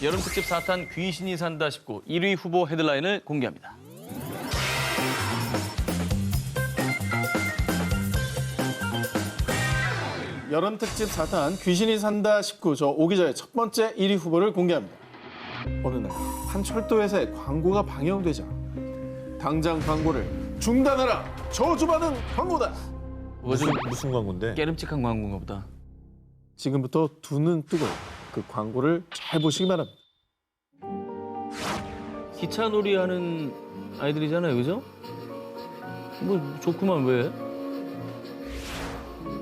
여름 특집 4탄 귀신이 산다 싶고 1위 후보 헤드라인을 공개합니다. 여름 특집 4탄 귀신이 산다 19, 저 오 기자의 첫 번째 1위 후보를 공개합니다. 어느 날 한 철도회사의 광고가 방영되자 당장 광고를 중단하라! 저주받은 광고다! 무슨 광고인데? 깨름직한 광고인가 보다. 지금부터 두 눈 뜨고 그 광고를 잘 보시기 바랍니다. 기차 놀이 하는 아이들이잖아요, 그죠? 뭐 좋구만, 왜?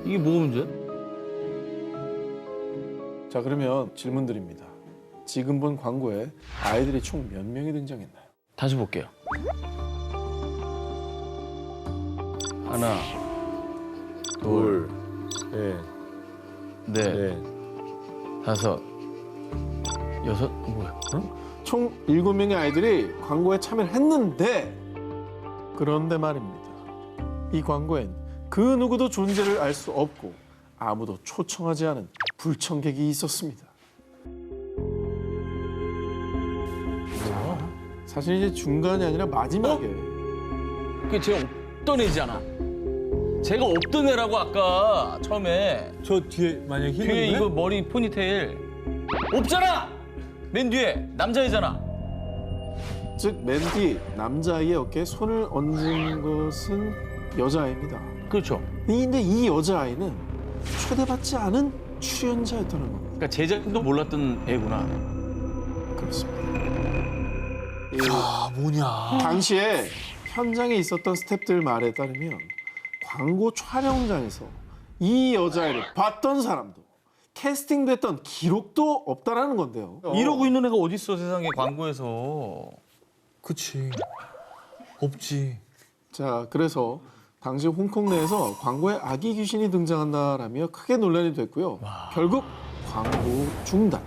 이게 뭐가 문제야? 자, 그러면 질문 드립니다. 지금 본 광고에 아이들이 총 몇 명이 등장했나요? 다시 볼게요. 하나, 둘, 네, 넷, 네. 다섯, 여섯, 뭐야? 총 7명의 아이들이 광고에 참여를 했는데 그런데 말입니다. 이 광고엔 그 누구도 존재를 알 수 없고 아무도 초청하지 않은 불청객이 있었습니다. 사실 이제 중간이 아니라 마지막에 그게 제가 없던 애잖아. 제가 없던 애라고 아까 처음에 저 뒤에 만약 흰 뒤에 옷인데? 이거 머리 포니테일 없잖아. 맨 뒤에 남자애잖아. 즉 맨 뒤 남자아이의 어깨에 손을 얹은 것은 여자아이입니다. 그렇죠. 근데 이 여자아이는 초대받지 않은 출연자였다는 겁니다. 그러니까 제작진도 몰랐던 애구나. 그렇습니다. 아, 뭐냐. 당시에 현장에 있었던 스태프들 말에 따르면 광고 촬영장에서 이 여자애를 봤던 사람도 캐스팅됐던 기록도 없다라는 건데요. 이러고 있는 애가 어딨어 세상에 광고에서. 그치. 없지. 자, 그래서 당시 홍콩 내에서 광고에 아기 귀신이 등장한다라며 크게 논란이 됐고요. 결국 광고 중단.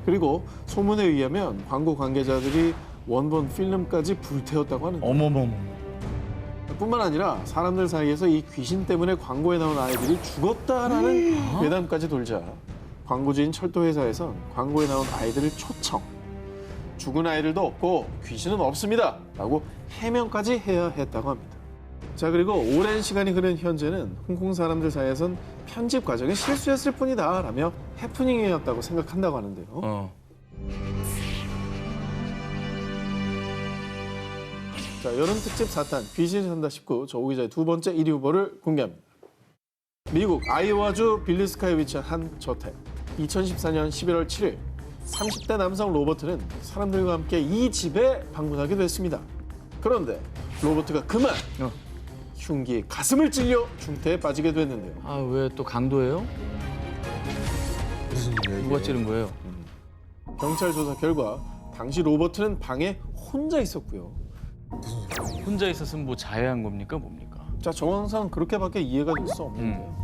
그리고 소문에 의하면 광고 관계자들이 원본 필름까지 불태웠다고 하는데 어머머머. 뿐만 아니라 사람들 사이에서 이 귀신 때문에 광고에 나온 아이들이 죽었다라는 괴담까지 돌자 광고주인 철도회사에선 광고에 나온 아이들을 초청. 죽은 아이들도 없고 귀신은 없습니다 라고 해명까지 해야 했다고 합니다. 자, 그리고 오랜 시간이 흐른 현재는 홍콩 사람들 사이에선 편집 과정이 실수였을 뿐이다 라며 해프닝이었다고 생각한다고 하는데요. 자, 여름 특집 4탄 귀신이 산다 19, 저 오 기자의 두 번째 1위 후보를 공개합니다. 미국 아이오와주 빌리스카에 위치한 한 저택. 2014년 11월 7일 30대 남성 로버트는 사람들과 함께 이 집에 방문하게 됐습니다. 그런데 로버트가 그만 흉기에 가슴을 찔려 중태에 빠지게 됐는데요. 아 왜 또 강도예요? 무슨 일이야, 이게? 누가 찌른 거예요? 경찰 조사 결과 당시 로버트는 방에 혼자 있었고요. 혼자 있었으면 뭐 자해한 겁니까 뭡니까? 자, 정황상 그렇게밖에 이해가 될 수 없는데요.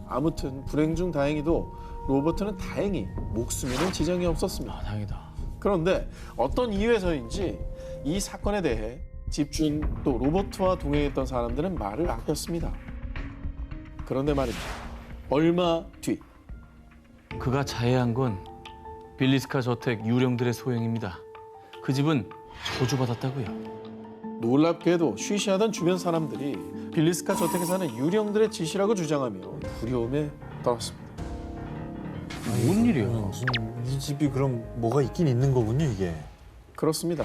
아무튼 불행 중 다행히도 로버트는 다행히 목숨에는 지장이 없었습니다. 아 다행이다. 그런데 어떤 이유에서인지 이 사건에 대해 집주인 또 로버트와 동행했던 사람들은 말을 아꼈습니다. 그런데 말입니다. 얼마 뒤 그가 자해한 건 빌리스카 저택 유령들의 소행입니다. 그 집은 저주받았다고요. 놀랍게도 쉬쉬하던 주변 사람들이 빌리스카 저택에 사는 유령들의 짓이라고 주장하며 두려움에 떨었습니다. 뭔 일이야? 무슨 이 집이 그럼 뭐가 있긴 있는 거군요, 이게. 그렇습니다.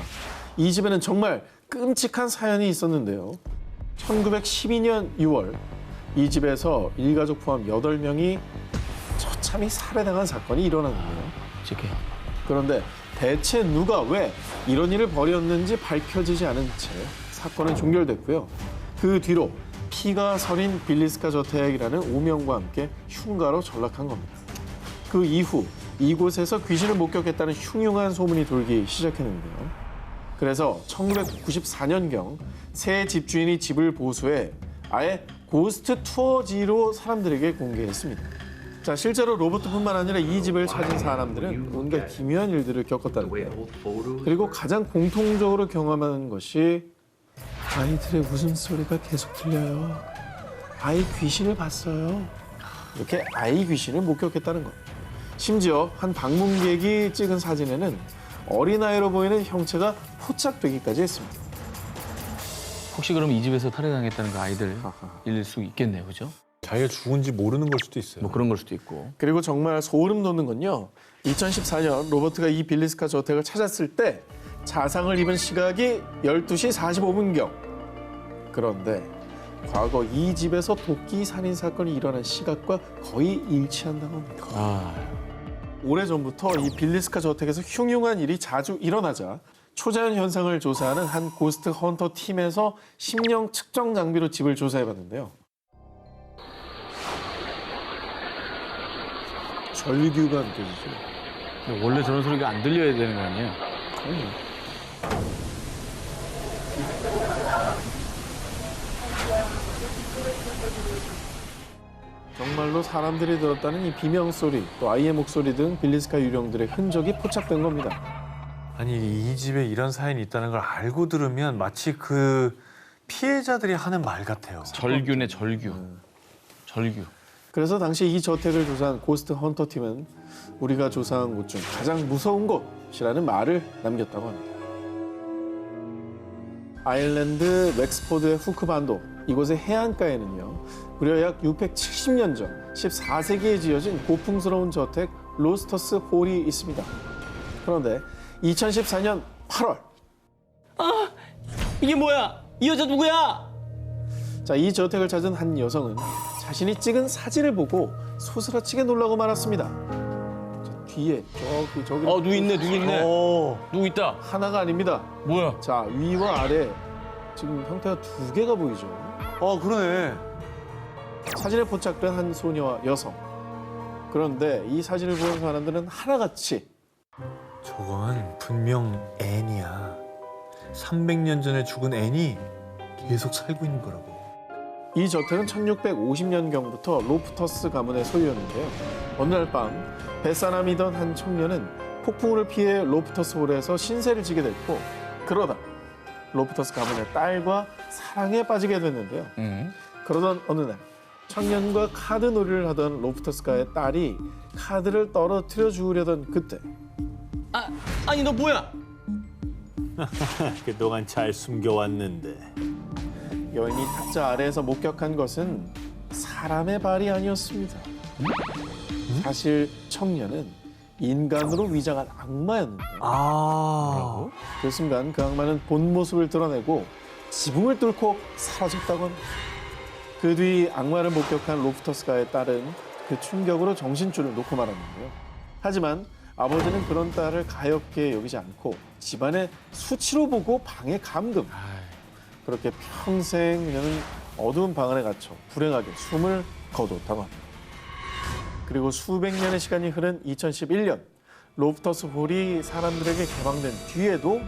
이 집에는 정말 끔찍한 사연이 있었는데요. 1912년 6월 이 집에서 일가족 포함 8명이 처참히 살해당한 사건이 일어났는데요. 지켜. 그런데 대체 누가 왜 이런 일을 벌였는지 밝혀지지 않은 채 사건은 종결됐고요. 그 뒤로 피가 서린 빌리스카 저택이라는 오명과 함께 흉가로 전락한 겁니다. 그 이후 이곳에서 귀신을 목격했다는 흉흉한 소문이 돌기 시작했는데요. 그래서 1994년경 새 집주인이 집을 보수해 아예 고스트 투어지로 사람들에게 공개했습니다. 자, 실제로 로버트뿐만 아니라 이 집을 찾은 사람들은 온갖 기묘한 일들을 겪었다는데요. 그리고 가장 공통적으로 경험하는 것이 아이들의 웃음소리가 계속 들려요. 아이 귀신을 봤어요. 이렇게 아이 귀신을 목격했다는 것. 심지어 한 방문객이 찍은 사진에는 어린아이로 보이는 형체가 포착되기까지 했습니다. 혹시 그럼 이 집에서 살해당했다는 그 아이들일 수 있겠네요, 그죠? 자기가 죽은지 모르는 걸 수도 있어요. 뭐 그런 걸 수도 있고. 그리고 정말 소름 돋는 건요. 2014년 로버트가 이 빌리스카 저택을 찾았을 때 자상을 입은 시각이 12시 45분경. 그런데 과거 이 집에서 도끼 살인 사건이 일어난 시각과 거의 일치한다고 합니다. 아, 오래전부터 이 빌리스카 저택에서 흉흉한 일이 자주 일어나자 초자연 현상을 조사하는 한 고스트 헌터 팀에서 심령 측정 장비로 집을 조사해봤는데요. 절규가 느껴지죠. 근데 원래 저런 소리가 안 들려야 되는 거 아니에요? 정말로 사람들이 들었다는 이 비명 소리, 또 아이의 목소리 등 빌리스카 유령들의 흔적이 포착된 겁니다. 아니 이 집에 이런 사연이 있다는 걸 알고 들으면 마치 그 피해자들이 하는 말 같아요. 절규네, 절규. 절규. 그래서 당시 이 저택을 조사한 고스트 헌터 팀은 우리가 조사한 곳 중 가장 무서운 곳이라는 말을 남겼다고 합니다. 아일랜드 웩스포드의 후크반도, 이곳의 해안가에는요, 무려 약 670년 전 14세기에 지어진 고풍스러운 저택 로스터스 홀이 있습니다. 그런데 2014년 8월, 이게 뭐야? 이 여자 누구야? 자, 이 저택을 찾은 한 여성은 자신이 찍은 사진을 보고 소스라치게 놀라고 말았습니다. 자, 뒤에 저기 누구 있네, 누구 있네. 누구 있다. 하나가 아닙니다. 뭐야? 자, 위와 아래 지금 형태가 두 개가 보이죠. 그러네. 사진에 포착된 한 소녀와 여성. 그런데 이 사진을 보는 사람들은 하나같이 저건 분명 앤이야. 300년 전에 죽은 앤이 계속 살고 있는 거라고. 이 저택은 1650년경부터 로프터스 가문의 소유였는데요. 어느 날 밤 뱃사람이던 한 청년은 폭풍우를 피해 로프터스 홀에서 신세를 지게 됐고, 그러다 로프터스 가문의 딸과 사랑에 빠지게 됐는데요. 그러던 어느 날 청년과 카드 놀이를 하던 로프터스가의 딸이 카드를 떨어뜨려 주우려던 그때 아니 너 뭐야? 그동안 잘 숨겨왔는데. 여인이 탁자 아래에서 목격한 것은 사람의 발이 아니었습니다. 사실 청년은 인간으로 위장한 악마였는데요. 아. 그 순간 그 악마는 본 모습을 드러내고 지붕을 뚫고 사라졌다고 합니다. 그 뒤 악마를 목격한 로프터스가의 딸은 그 충격으로 정신줄을 놓고 말았는데요. 하지만 아버지는 그런 딸을 가엾게 여기지 않고 집안의 수치로 보고 방에 감금. 그렇게 평생 그녀는 어두운 방 안에 갇혀 불행하게 숨을 거뒀다고 합니다. 그리고 수백 년의 시간이 흐른 2011년 로프터스 홀이 사람들에게 개방된 뒤에도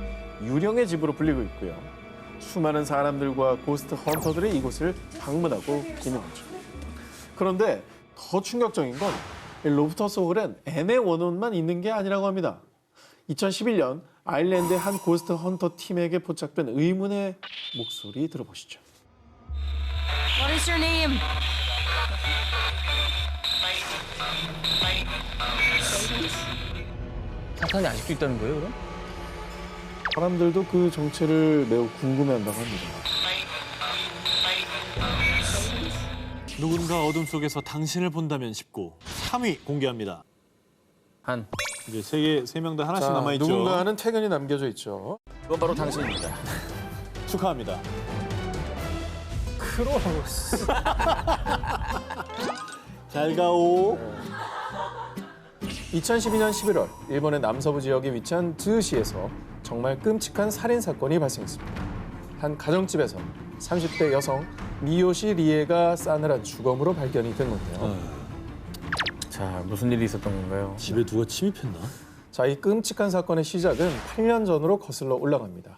유령의 집으로 불리고 있고요. 수많은 사람들과 고스트 헌터들이 이곳을 방문하고 있는 거죠. 그런데 더 충격적인 건 이 로프터스 홀엔 앤의 원혼만 있는 게 아니라고 합니다. 2011년 아일랜드의 한 고스트 헌터 팀에게 포착된 의문의 목소리 들어보시죠. What is your name? 사탄이 아직도 있다는 거예요, 그럼? 사람들도 그 정체를 매우 궁금해한다고 합니다. 누군가 어둠 속에서 당신을 본다면 19. 3위 공개합니다. 이제 세 명 다 하나씩 남아 있죠. 누군가는 퇴근이 남겨져 있죠. 그건 바로 당신입니다. 축하합니다. 크로노스. 잘 가오. 2012년 11월 일본의 남서부 지역에 위치한 즈시에서 정말 끔찍한 살인 사건이 발생했습니다. 한 가정집에서 30대 여성 미요시 리에가 싸늘한 주검으로 발견이 된 건데요. 자, 무슨 일이 있었던 건가요? 집에 누가 침입했나? 자, 이 끔찍한 사건의 시작은 8년 전으로 거슬러 올라갑니다.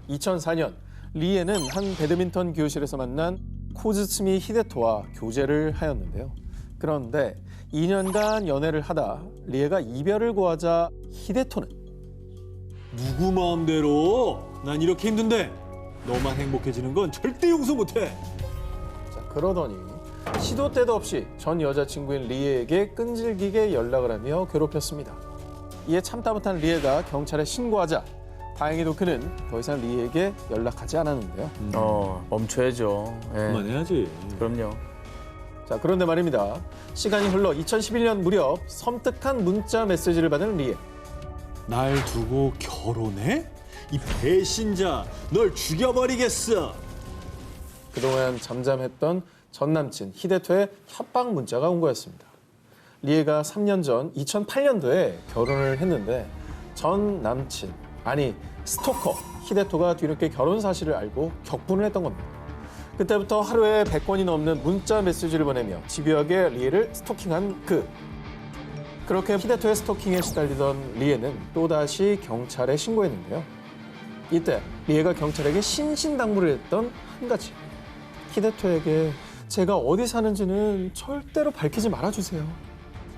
2004년 리에는 한 배드민턴 교실에서 만난 코즈츠미 히데토와 교제를 하였는데요. 그런데 2년간 연애를 하다 리에가 이별을 고하자 히데토는 누구 마음대로? 난 이렇게 힘든데 너만 행복해지는 건 절대 용서 못해. 자, 그러더니 시도 때도 없이 전 여자친구인 리에에게 끈질기게 연락을 하며 괴롭혔습니다. 이에 참다 못한 리에가 경찰에 신고하자 다행히도 그는 더 이상 리에에게 연락하지 않았는데요. 멈춰야죠. 예. 그만해야지. 그럼요. 자, 그런데 말입니다. 시간이 흘러 2011년 무렵 섬뜩한 문자 메시지를 받은 리에. 날 두고 결혼해? 이 배신자, 널 죽여버리겠어. 그동안 잠잠했던 전 남친 히데토의 협박 문자가 온 거였습니다. 리에가 3년 전 2008년도에 결혼을 했는데 전 남친, 아니 스토커 히데토가 뒤늦게 결혼 사실을 알고 격분을 했던 겁니다. 그때부터 하루에 100건이 넘는 문자 메시지를 보내며 집요하게 리에를 스토킹한 그. 그렇게 히데토의 스토킹에 시달리던 리에는 또다시 경찰에 신고했는데요. 이때 리에가 경찰에게 신신당부를 했던 한 가지. 히데토에게 제가 어디 사는지는 절대로 밝히지 말아주세요.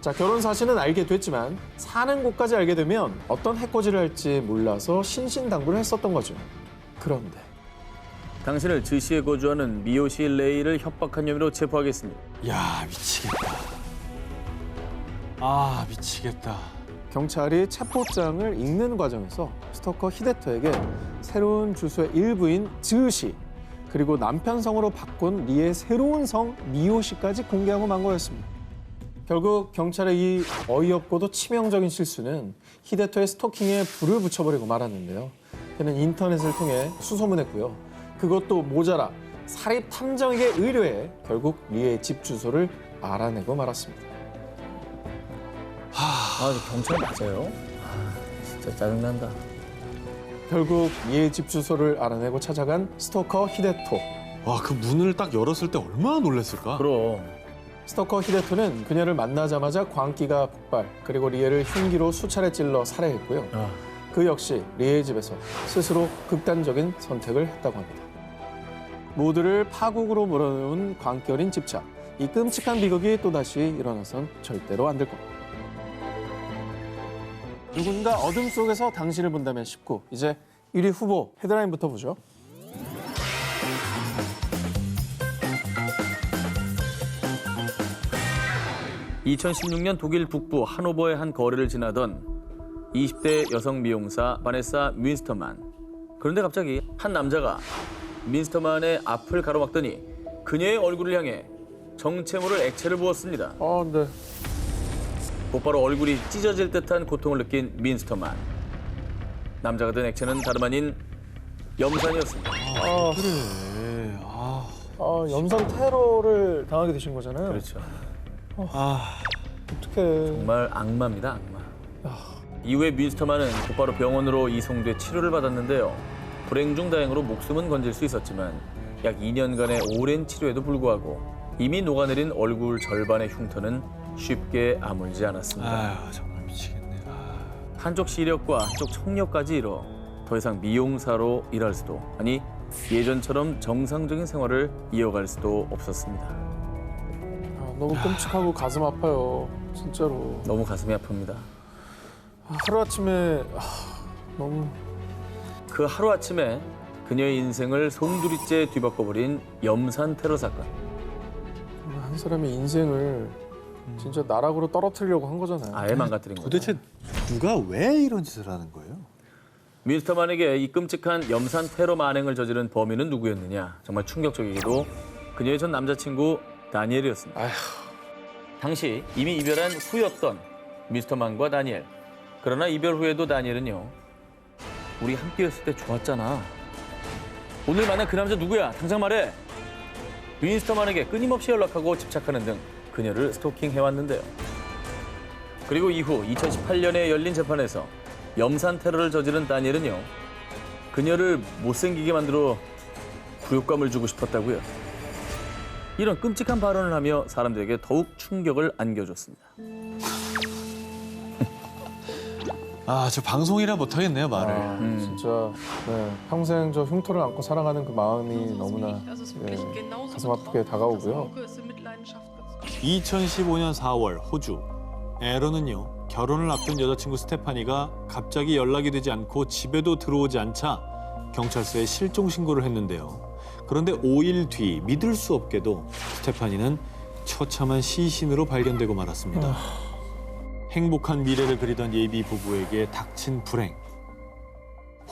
자, 결혼 사실은 알게 됐지만 사는 곳까지 알게 되면 어떤 해코지를 할지 몰라서 신신당부를 했었던 거죠. 그런데 당신을 지시에 거주하는 미요시 레이를 협박한 혐의로 체포하겠습니다. 야, 미치겠다. 아, 미치겠다. 경찰이 체포장을 읽는 과정에서 스토커 히데토에게 새로운 주소의 일부인 즈시 그리고 남편 성으로 바꾼 리의 새로운 성 미요시까지 공개하고 만 거였습니다. 결국 경찰의 이 어이없고도 치명적인 실수는 히데토의 스토킹에 불을 붙여버리고 말았는데요. 그는 인터넷을 통해 수소문했고요. 그것도 모자라 사립 탐정에게 의뢰해 결국 리의 집 주소를 알아내고 말았습니다. 경찰 맞아요? 진짜 짜증난다. 결국 리의 집 주소를 알아내고 찾아간 스토커 히데토. 와, 그 문을 딱 열었을 때 얼마나 놀랐을까? 그럼 스토커 히데토는 그녀를 만나자마자 광기가 폭발, 그리고 리에를 흉기로 수차례 찔러 살해했고요. 그 역시 리에의 집에서 스스로 극단적인 선택을 했다고 합니다. 모두를 파국으로 몰아넣은 광기 어린 집착. 이 끔찍한 비극이 또다시 일어나선 절대로 안 될 겁니다. 누군가 어둠 속에서 당신을 본다면 19. 이제 1위 후보 헤드라인부터 보죠. (2016년) 독일 북부 하노버의 한 거리를 지나던 20대 여성 미용사 바네사 윈스터만. 그런데 갑자기 한 남자가 윈스터만의 앞을 가로막더니 그녀의 얼굴을 향해 정체모를 액체를 부었습니다. 네. 곧바로 얼굴이 찢어질 듯한 고통을 느낀 윈스터만. 남자가 든 액체는 다름 아닌 염산이었습니다. 그래. 염산 테러를 당하게 되신 거잖아요. 그렇죠. 어떡해. 정말 악마입니다, 악마. 이후에 윈스터만은 곧바로 병원으로 이송돼 치료를 받았는데요. 불행 중 다행으로 목숨은 건질 수 있었지만 약 2년간의 오랜 치료에도 불구하고 이미 녹아내린 얼굴 절반의 흉터는 쉽게 아물지 않았습니다. 아유, 정말 미치겠네. 한쪽 시력과 한쪽 청력까지 잃어 더 이상 미용사로 일할 수도, 아니 예전처럼 정상적인 생활을 이어갈 수도 없었습니다. 너무 끔찍하고 가슴 아파요. 진짜로. 너무 가슴이 아픕니다. 하루아침에 너무. 그 하루아침에 그녀의 인생을 송두리째 뒤바꿔버린 염산 테러 사건. 한 사람의 인생을 진짜 나락으로 떨어뜨리려고 한 거잖아요. 아예 망가뜨린 거죠. 도대체 누가 왜 이런 짓을 하는 거예요? 윈스터만에게 이 끔찍한 염산 테러 만행을 저지른 범인은 누구였느냐. 정말 충격적이게도 그녀의 전 남자친구 다니엘이었습니다. 당시 이미 이별한 후였던 미스터만과 다니엘. 그러나 이별 후에도 다니엘은요. 우리 함께였을 때 좋았잖아. 오늘 만난 그 남자 누구야? 당장 말해. 윈스터만에게 끊임없이 연락하고 집착하는 등 그녀를 스토킹해왔는데요. 그리고 이후 2018년에 열린 재판에서 염산 테러를 저지른 다니엘은요. 그녀를 못생기게 만들어 굴욕감을 주고 싶었다고요. 이런 끔찍한 발언을 하며 사람들에게 더욱 충격을 안겨줬습니다. 저 방송이라 못하겠네요, 말을. 진짜 평생 저 흉터를 안고 살아가는 그 마음이 너무나 가슴 아프게 다가오고요. 2015년 4월 호주. 에런은요, 결혼을 앞둔 여자친구 스테파니가 갑자기 연락이 되지 않고 집에도 들어오지 않자 경찰서에 실종 신고를 했는데요. 그런데 5일 뒤 믿을 수 없게도 스테파니는 처참한 시신으로 발견되고 말았습니다. 행복한 미래를 그리던 예비 부부에게 닥친 불행.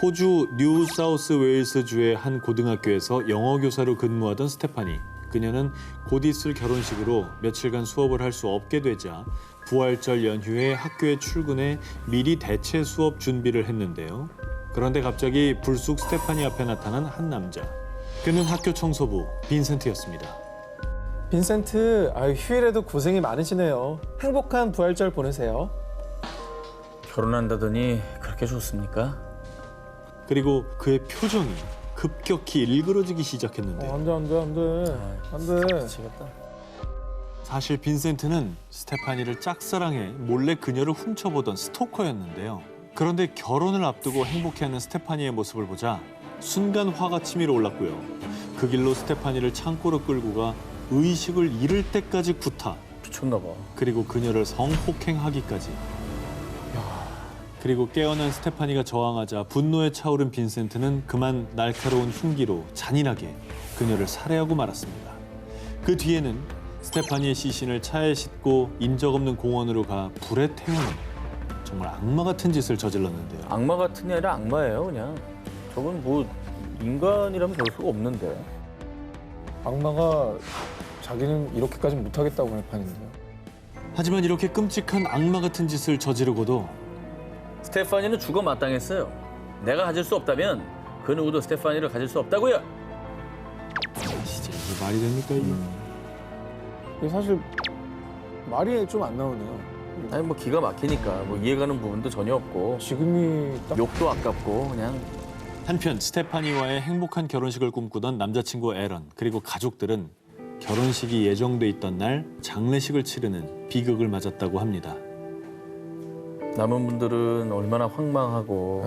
호주 뉴 사우스 웨일스주의 한 고등학교에서 영어 교사로 근무하던 스테파니. 그녀는 곧 있을 결혼식으로 며칠간 수업을 할 수 없게 되자 부활절 연휴에 학교에 출근해 미리 대체 수업 준비를 했는데요. 그런데 갑자기 불쑥 스테파니 앞에 나타난 한 남자. 그는 학교 청소부 빈센트였습니다. 빈센트, 휴일에도 고생이 많으시네요. 행복한 부활절 보내세요. 결혼한다더니 그렇게 좋습니까? 그리고 그의 표정이 급격히 일그러지기 시작했는데요. 안 돼. 미치겠다. 사실 빈센트는 스테파니를 짝사랑해 몰래 그녀를 훔쳐보던 스토커였는데요. 그런데 결혼을 앞두고 행복해하는 스테파니의 모습을 보자 순간 화가 치밀어 올랐고요. 그 길로 스테파니를 창고로 끌고 가 의식을 잃을 때까지 구타. 미쳤나 봐. 그리고 그녀를 성폭행하기까지. 그리고 깨어난 스테파니가 저항하자 분노에 차오른 빈센트는 그만 날카로운 흉기로 잔인하게 그녀를 살해하고 말았습니다. 그 뒤에는 스테파니의 시신을 차에 싣고 인적 없는 공원으로 가 불에 태우는 정말 악마 같은 짓을 저질렀는데요. 악마 같은 게 아니라 악마예요, 그냥. 저건 뭐 인간이라면 저럴 수가 없는데. 악마가 자기는 이렇게까지 못하겠다고 할 판인데요. 하지만 이렇게 끔찍한 악마 같은 짓을 저지르고도 스테파니는 죽어 마땅했어요. 내가 가질 수 없다면 그 누구도 스테파니를 가질 수 없다고요. 진짜 이게 말이 됩니까 이게? 이게 사실 말이 좀 안 나오네요. 아니 뭐 기가 막히니까 뭐 이해가는 부분도 전혀 없고 지금이 딱 욕도 아깝고 그냥 한편 스테파니와의 행복한 결혼식을 꿈꾸던 남자친구 에런 그리고 가족들은 결혼식이 예정돼 있던 날 장례식을 치르는 비극을 맞았다고 합니다. 남은 분들은 얼마나 황망하고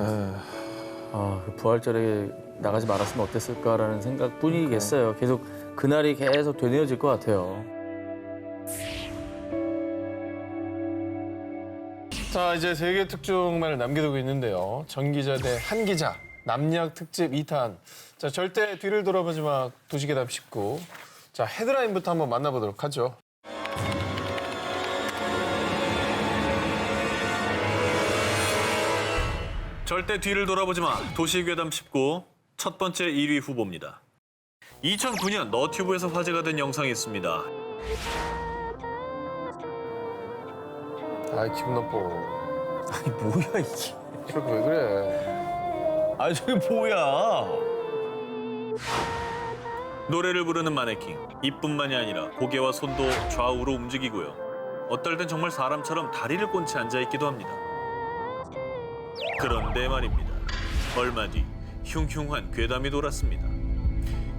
그 부활절에 나가지 말았으면 어땠을까라는 생각뿐이겠어요. 계속 그날이 계속 되뇌어질 것 같아요. 자, 이제 세계 특종만을 남겨두고 있는데요. 전 기자 대 한 기자, 남약 특집 2탄. 자, 절대 뒤를 돌아보지 마, 도시계담 19. 자, 헤드라인부터 한번 만나보도록 하죠. 절대 뒤를 돌아보지 마. 도시괴담 19 첫 번째 1위 후보입니다. 2009년 너튜브에서 화제가 된 영상이 있습니다. 아, 기분 나빠. 아니 뭐야 이게? 저렇게 왜 그래? 아니 저게 뭐야? 노래를 부르는 마네킹. 이뿐만이 아니라 고개와 손도 좌우로 움직이고요. 어떨 땐 정말 사람처럼 다리를 꼰치 앉아있기도 합니다. 그런데 말입니다. 얼마 뒤 흉흉한 괴담이 돌았습니다.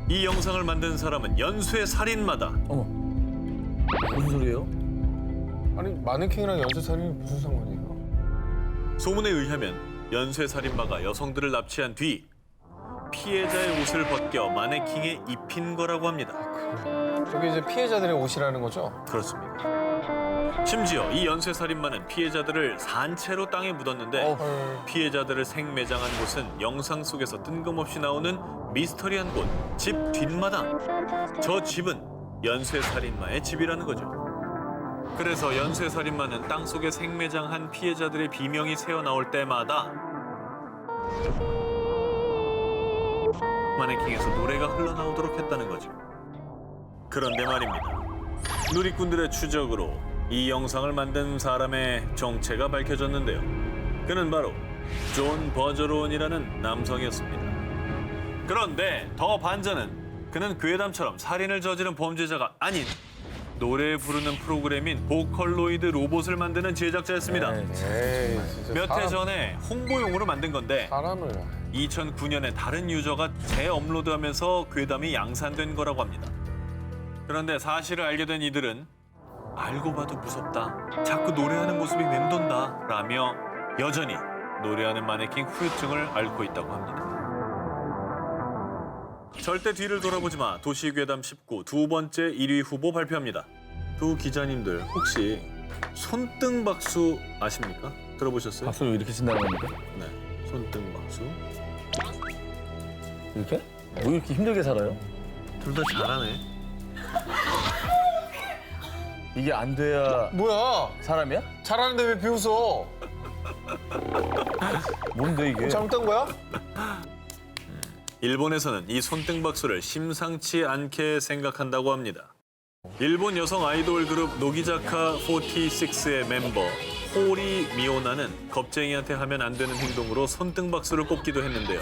이 영상을 만든 사람은 연쇄 살인마다. 어머 무슨 소리예요? 아니, 마네킹이랑 연쇄살인이 무슨 상관이에요? 소문에 의하면 연쇄 살인마가 여성들을 납치한 뒤 피해자의 옷을 벗겨 마네킹에 입힌 거라고 합니다. 저게 이제 피해자들의 옷이라는 거죠? 그렇습니다. 심지어 이 연쇄 살인마는 피해자들을 산채로 땅에 묻었는데 피해자들을 생매장한 곳은 영상 속에서 뜬금없이 나오는 미스터리한 곳, 집 뒷마당. 저 집은 연쇄 살인마의 집이라는 거죠. 그래서 연쇄 살인마는 땅속에 생매장한 피해자들의 비명이 새어나올 때마다 마네킹에서 노래가 흘러나오도록 했다는 거죠. 그런데 말입니다. 누리꾼들의 추적으로 이 영상을 만든 사람의 정체가 밝혀졌는데요. 그는 바로 존 버저론이라는 남성이었습니다. 그런데 더 반전은 그는 괴담처럼 살인을 저지른 범죄자가 아닌 노래 부르는 프로그램인 보컬로이드 로봇을 만드는 제작자였습니다. 에이, 진짜. 몇 해 전에 홍보용으로 만든 건데 사람을. 2009년에 다른 유저가 재업로드하면서 괴담이 양산된 거라고 합니다. 그런데 사실을 알게 된 이들은 알고 봐도 무섭다, 자꾸 노래하는 모습이 맴돈다 라며 여전히 노래하는 마네킹 후유증을 앓고 있다고 합니다. 절대 뒤를 돌아보지 마. 도시괴담 19 두 번째 1위 후보 발표합니다. 두 기자님들 혹시 손등박수 아십니까? 들어보셨어요? 박수를 이렇게 친다는 겁니까? 네, 손등박수. 이렇게? 뭐 이렇게 힘들게 살아요? 둘 다 잘하네. 이게 안 돼야 뭐야? 사람이야? 잘하는데 왜 비웃어? 뭔데 이게? 잘못한 거야? 일본에서는 이 손등박수를 심상치 않게 생각한다고 합니다. 일본 여성 아이돌 그룹 노기자카 46의 멤버 호리 미오나는 겁쟁이한테 하면 안 되는 행동으로 손등박수를 꼽기도 했는데요.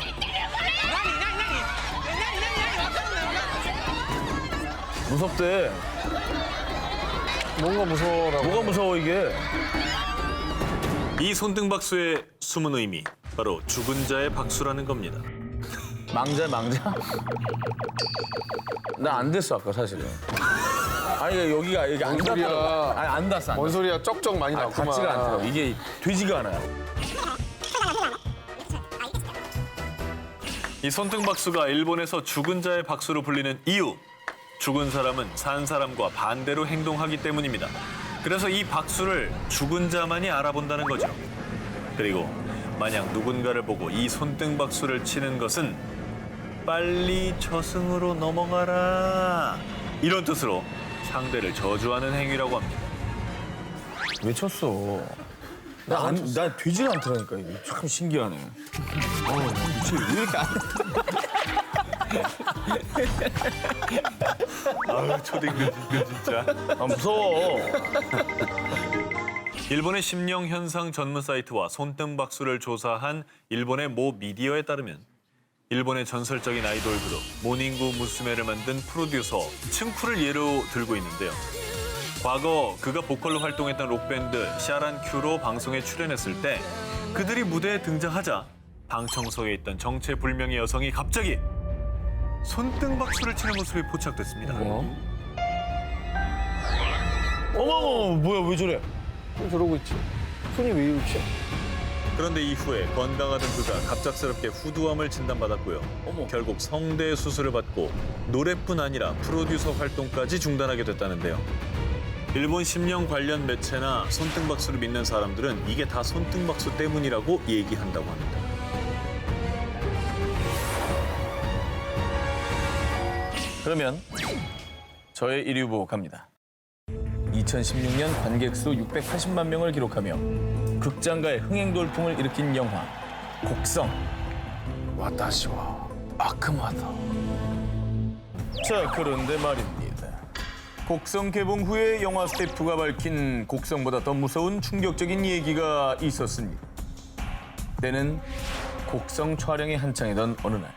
무섭대. 뭔가 무서워라고. 뭐가 무서워 이게? 이 손등박수의 숨은 의미, 바로 죽은 자의 박수라는 겁니다. 망자? 나 안 됐어 아까 사실은. 아니 여기가 여기 안 뭔 소리야. 닿더라고. 아니 안 닿았어. 뭔 소리야? 쩍쩍 많이 나왔구만. 닿지가 않더라고. 이게 되지가 않아요. 이 손등박수가 일본에서 죽은 자의 박수로 불리는 이유, 죽은 사람은 산 사람과 반대로 행동하기 때문입니다. 그래서 이 박수를 죽은 자만이 알아본다는 거죠. 그리고 만약 누군가를 보고 이 손등박수를 치는 것은 빨리 저승으로 넘어가라 이런 뜻으로 상대를 저주하는 행위라고 합니다. 왜 쳤어? 나 되지가 않더라니까 이게. 참 신기하네. 미치 왜 이렇게 안? 아유 초딩들 진짜. 아 무서워. 일본의 심령 현상 전문 사이트와 손등박수를 조사한 일본의 모 미디어에 따르면 일본의 전설적인 아이돌 그룹 모닝구 무스메를 만든 프로듀서 층쿠를 예로 들고 있는데요. 과거 그가 보컬로 활동했던 록밴드 샤란큐로 방송에 출연했을 때 그들이 무대에 등장하자 방청석에 있던 정체불명의 여성이 갑자기 손등박수를 치는 모습이 포착됐습니다. 어머 뭐야 왜 저래? 저러고 있지. 손이 왜 이렇지? 그런데 이후에 건강하던 그가 갑작스럽게 후두암을 진단받았고요. 결국 성대 수술을 받고 노래뿐 아니라 프로듀서 활동까지 중단하게 됐다는데요. 일본 심령 관련 매체나 손등박수를 믿는 사람들은 이게 다 손등박수 때문이라고 얘기한다고 합니다. 그러면 저의 1위 후보 갑니다. 2016년 관객 수 680만 명을 기록하며 극장가의 흥행돌풍을 일으킨 영화 곡성. 와타시와 아크마다. 자, 그런데 말입니다. 곡성 개봉 후에 영화 스태프가 밝힌 곡성보다 더 무서운 충격적인 얘기가 있었습니다. 때는 곡성 촬영이 한창이던 어느 날,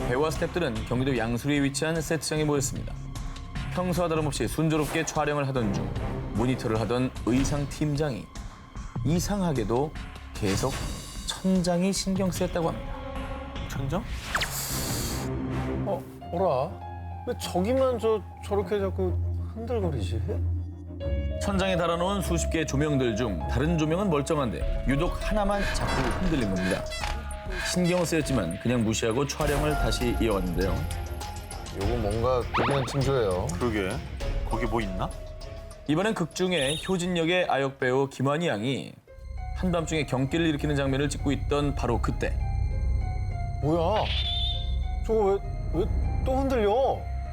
배우와 스태프들은 경기도 양수리에 위치한 세트장에 모였습니다. 평소와 다름없이 순조롭게 촬영을 하던 중 모니터를 하던 의상 팀장이 이상하게도 계속 천장이 신경 쓰였다고 합니다. 천장? 어라? 왜 저기만 저렇게 자꾸 흔들거리지? 천장에 달아놓은 수십 개의 조명들 중 다른 조명은 멀쩡한데 유독 하나만 자꾸 흔들린 겁니다. 신경은 쓰였지만 그냥 무시하고 촬영을 다시 이어갔는데요. 요거 뭔가 대단한 징조예요. 그러게. 거기 뭐 있나? 이번엔 극중에 효진 역의 아역 배우 김환희 양이 한밤중에 경기를 일으키는 장면을 찍고 있던 바로 그때 뭐야? 저거 왜 또 흔들려?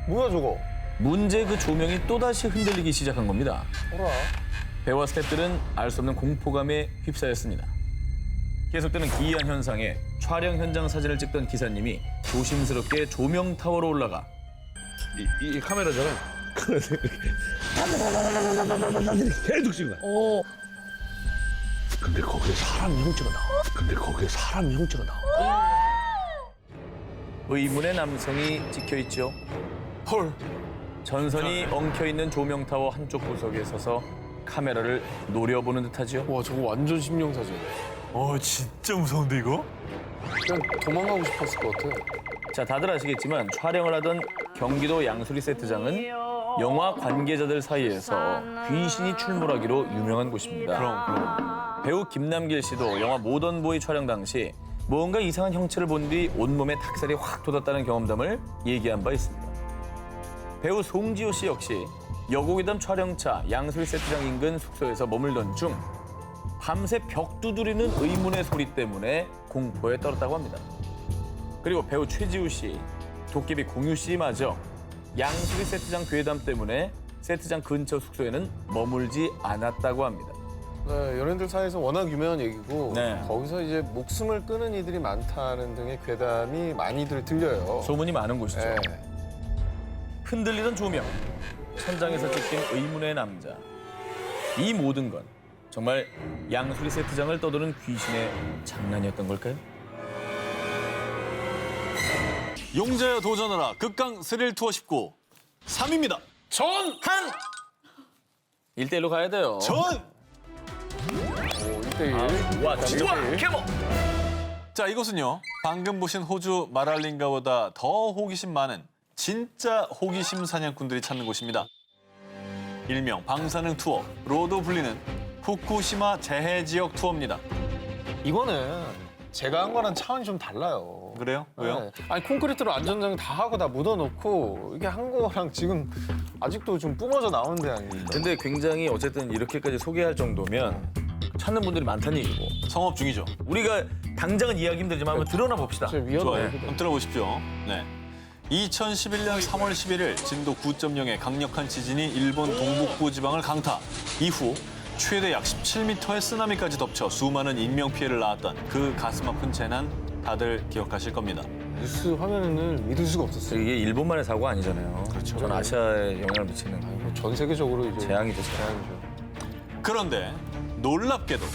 뭐야 저거? 문제 그 조명이 또다시 흔들리기 시작한 겁니다. 어라? 배우와 스태프들은 알 수 없는 공포감에 휩싸였습니다. 계속되는 기이한 현상에 촬영 현장 사진을 찍던 기사님이 조심스럽게 조명 타워로 올라가 이 카메라잖아. 계속 찍는 거야. 근데 거기에 사람 형체가 나와. 의문의 남성이 찍혀있죠. 헐. 전선이 엉켜있는 조명 타워 한쪽 구석에 서서 카메라를 노려보는 듯하죠. 와 저거 완전 심령사진. 진짜 무서운데 이거? 그냥 도망가고 싶었을 것 같아. 자, 다들 아시겠지만 촬영을 하던 경기도 양수리 세트장은 영화 관계자들 사이에서 귀신이 출몰하기로 유명한 곳입니다. 그럼. 배우 김남길 씨도 영화 모던보이 촬영 당시 뭔가 이상한 형체를 본 뒤 온몸에 닭살이 확 돋았다는 경험담을 얘기한 바 있습니다. 배우 송지효 씨 역시 여고괴담 촬영차 양수리 세트장 인근 숙소에서 머물던 중 밤새 벽 두드리는 의문의 소리 때문에 공포에 떨었다고 합니다. 그리고 배우 최지우 씨, 도깨비 공유 씨마저 양수리 세트장 괴담 때문에 세트장 근처 숙소에는 머물지 않았다고 합니다. 네, 연예인들 사이에서 워낙 유명한 얘기고 네. 거기서 이제 목숨을 끊은 이들이 많다는 등의 괴담이 많이들 들려요. 소문이 많은 곳이죠. 네. 흔들리던 조명, 천장에서 찍힌 의문의 남자. 이 모든 건 정말 양수리 세트장을 떠도는 귀신의 장난이었던 걸까요? 용자여 도전하라 극강 스릴 투어 19 3입니다. 한! 1대1로 가야 돼요. 전! 1대1. 와, 좋아! 캐모! 자, 이곳은요. 방금 보신 호주 마랄링가보다 더 호기심 많은 진짜 호기심 사냥꾼들이 찾는 곳입니다. 일명 방사능 투어로도 불리는 후쿠시마 재해 지역 투어입니다. 이거는 제가 한 거랑 차원이 좀 달라요. 그래요? 왜요? 네. 아니 콘크리트로 안전장 다 하고 다 묻어놓고 이게 한 거랑 지금 아직도 좀 뿜어져 나오는 데 아닙니까? 근데 굉장히 어쨌든 이렇게까지 소개할 정도면 찾는 분들이 많다는 얘기고. 성업 중이죠. 우리가 당장은 이해하기 힘들지만 한번 드러나 봅시다. 진짜 좋아요. 위험해요. 한번 들어보십시오. 네. 2011년 3월 11일 진도 9.0의 강력한 지진이 일본 동북부 지방을 강타. 이후 최대 약 17m의 쓰나미까지 덮쳐 수많은 인명피해를 낳았던 그 가슴 아픈 재난 다들 기억하실 겁니다. 뉴스 화면에는 믿을 수가 없었어요. 이게 일본만의 사고가 아니잖아요. 그렇죠. 전 아시아에 영향을 미치는 이거 전 세계적으로 이제 재앙이죠. 재앙이죠. 그런데 놀랍게도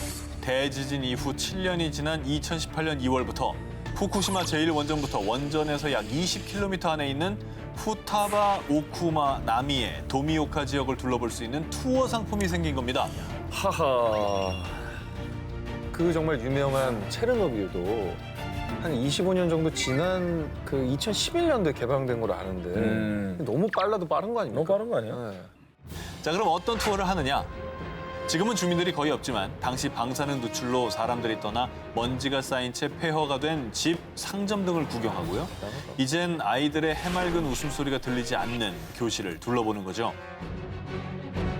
대지진 이후 7년이 지난 2018년 2월부터 후쿠시마 제1원전부터 원전에서 약 20km 안에 있는 후타바 오쿠마 나미의 도미오카 지역을 둘러볼 수 있는 투어 상품이 생긴 겁니다. 하하. 그 정말 유명한 체르노빌도 한 25년 정도 지난 그 2011년도에 개방된 걸로 아는데 너무 빨라도 빠른 거 아닙니까? 너무 빠른 거 아니야? 네. 자, 그럼 어떤 투어를 하느냐? 지금은 주민들이 거의 없지만 당시 방사능 누출로 사람들이 떠나 먼지가 쌓인 채 폐허가 된 집, 상점 등을 구경하고요. 이젠 아이들의 해맑은 웃음소리가 들리지 않는 교실을 둘러보는 거죠.